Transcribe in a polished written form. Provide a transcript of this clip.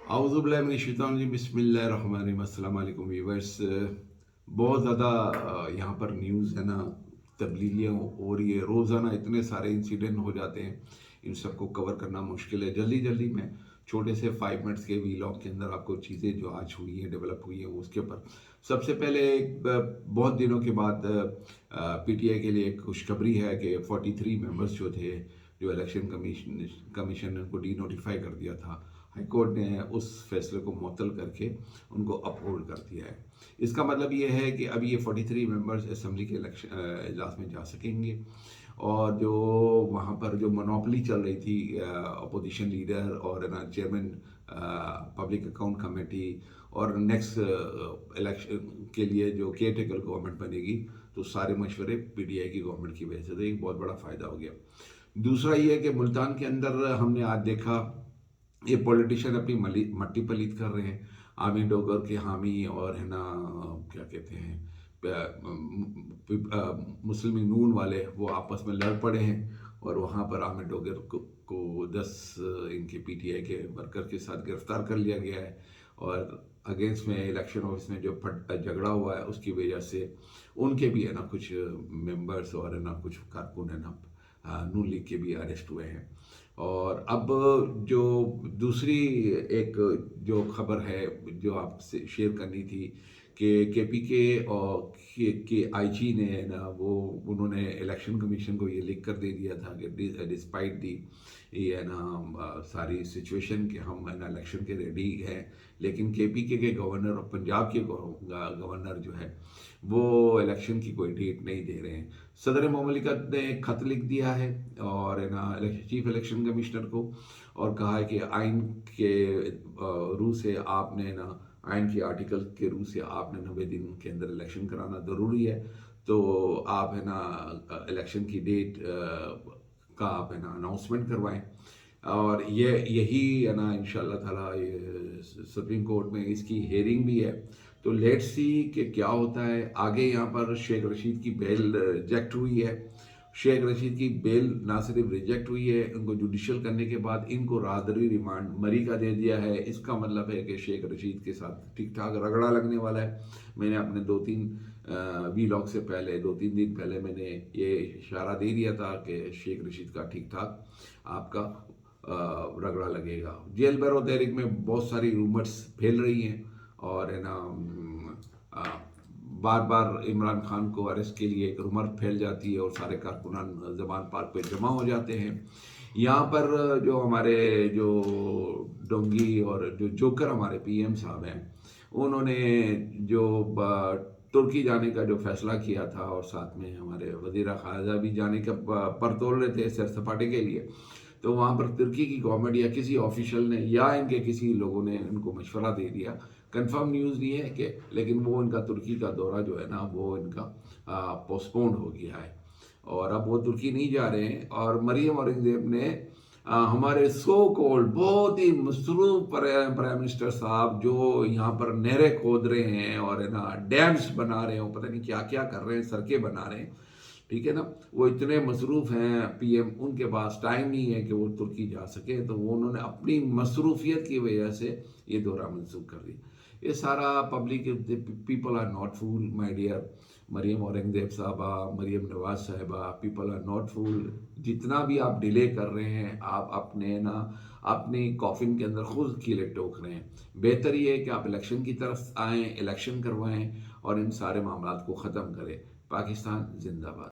اعوذ باللہ من الشیطان الرجیم، بسم اللہ الرحمن الرحیم۔ السلام علیکم ویورس۔ بہت زیادہ یہاں پر نیوز ہے نا، تبدیلیاں ہو رہی ہے روزانہ، اتنے سارے انسیڈنٹ ہو جاتے ہیں، ان سب کو کور کرنا مشکل ہے۔ جلدی میں چھوٹے سے 5 منٹس کے ویلاگ کے اندر آپ کو چیزیں جو آج ہوئی ہیں، ڈیولپ ہوئی ہیں، اس کے اوپر سب سے پہلے بہت دنوں کے بعد پی ٹی آئی کے لیے ایک خوشخبری ہے کہ 43 ممبرز جو تھے، جو الیکشن کمیشن نے ان کو ڈی نوٹیفائی کر دیا تھا، ہائی کورٹ نے اس فیصلے کو معطل کر کے ان کو اپ ہولڈ کر دیا ہے۔ اس کا مطلب یہ ہے کہ اب یہ 43 ممبرز اسمبلی کے اجلاس میں جا سکیں گے، اور جو وہاں پر جو منوپلی چل رہی تھی اپوزیشن لیڈر اور چیئرمین پبلک اکاؤنٹ کمیٹی، اور نیکسٹ الیکشن کے لیے جو کیئر ٹیکر گورنمنٹ بنے گی، تو سارے مشورے پی ٹی آئی کی گورنمنٹ کی وجہ سے، تو ایک بہت بڑا فائدہ ہو گیا۔ دوسرا یہ ہے کہ ملتان کے اندر ہم نے آج دیکھا یہ پولیٹیشین اپنی مٹی پلیت کر رہے ہیں، عامی ڈوگر کے حامی اور ہے نا کیا کہتے ہیں مسلم نون والے، وہ آپس میں لڑ پڑے ہیں، اور وہاں پر عامی ڈوگر کو 10 ان کے پی ٹی آئی کے ورکر کے ساتھ گرفتار کر لیا گیا ہے، اور اگینسٹ میں الیکشن آفس میں جو جھگڑا ہوا ہے اس کی وجہ سے ان کے بھی ہے نا کچھ ممبرس اور ہے نا کچھ کارکن ہے نا نون لیگ کے بھی اریسٹ ہوئے ہیں۔ اور اب جو دوسری ایک جو خبر ہے جو آپ سے شیئر کرنی تھی کہ کے پی کے اور کے آئی جی نے نا انہوں نے الیکشن کمیشن کو یہ لکھ کر دے دیا تھا کہ ڈسپائٹ دی یہ ہے نا ساری سچویشن کہ ہم ہے نا الیکشن کے ریڈی ہیں، لیکن کے پی کے گورنر اور پنجاب کے گورنر جو ہے وہ الیکشن کی کوئی ڈیٹ نہیں دے رہے ہیں۔ صدر مملکت نے ایک خط لکھ دیا ہے اور ہے نا چیف الیکشن کمشنر کو، اور کہا ہے کہ آئین کے روح سے آپ نے نا آئین کے آرٹیکل کے روح سے آپ نے 90 دن کے اندر الیکشن کرانا ضروری ہے، تو آپ ہے نا الیکشن کی ڈیٹ کا آپ ہے نا اناؤنسمنٹ کروائیں، اور یہی ہے نا انشاءاللہ تعالیٰ سپریم کورٹ میں اس کی ہیئرنگ بھی ہے، تو لیٹ سی کہ کیا ہوتا ہے آگے۔ یہاں پر شیخ رشید کی بیل ریجیکٹ ہوئی ہے، شیخ رشید کی بیل نہ صرف ریجیکٹ ہوئی ہے، ان کو جوڈیشل کرنے کے بعد ان کو راہدری ریمانڈ مری کا دے دیا ہے۔ اس کا مطلب ہے کہ شیخ رشید کے ساتھ ٹھیک ٹھاک رگڑا لگنے والا ہے۔ میں نے اپنے 2-3 ویلاگ سے پہلے 2-3 دن پہلے میں نے یہ اشارہ دے دیا تھا کہ شیخ رشید کا ٹھیک ٹھاک آپ کا رگڑا لگے گا۔ جیل بیرو تحریک میں بہت ساری رومرز پھیل رہی ہیں، اور ہے نا بار بار عمران خان کو اریسٹ کے لیے ایک رومر پھیل جاتی ہے، اور سارے کارکنان زبان پارک پہ جمع ہو جاتے ہیں۔ یہاں پر جو ہمارے جو ڈونگی اور جو جوکر ہمارے پی ایم صاحب ہیں، انہوں نے جو ترکی جانے کا جو فیصلہ کیا تھا، اور ساتھ میں ہمارے وزیر خارجہ بھی جانے کا پر تول رہے تھے سیر سپاٹے کے لیے، تو وہاں پر ترکی کی گورنمنٹ یا کسی آفیشل نے یا ان کے کسی لوگوں نے ان کو مشورہ دے دیا، کنفرم نیوز نہیں ہے کہ، لیکن وہ ان کا ترکی کا دورہ جو ہے نا وہ ان کا پوسٹپونڈ ہو گیا ہے، اور اب وہ ترکی نہیں جا رہے ہیں۔ اور مریم اورنگزیب نے ہمارے سو کولڈ بہت ہی مصروف پرائم منسٹر صاحب جو یہاں پر نہریں کھود رہے ہیں اور ہے نا ڈیمز بنا رہے ہیں، پتہ نہیں کیا کیا کر رہے ہیں، سڑکیں بنا رہے ہیں، ٹھیک ہے نا، وہ اتنے مصروف ہیں پی ایم، ان کے پاس ٹائم نہیں ہے کہ وہ ترکی جا سکے، تو وہ انہوں نے اپنی مصروفیت کی وجہ سے یہ دورہ منسوخ کر دیا۔ یہ سارا public, people are not fool my dear Maryam Aurangzeb صاحبہ، مریم نواز صاحبہ، پیپل آر ناٹ فول۔ جتنا بھی آپ ڈیلے کر رہے ہیں، آپ اپنی کافن کے اندر خود کیلے ٹوک رہے ہیں۔ بہتر یہ ہے کہ آپ الیکشن کی طرف آئیں، الیکشن کروائیں، اور ان سارے معاملات کو ختم کریں۔ پاکستان زندہ باد۔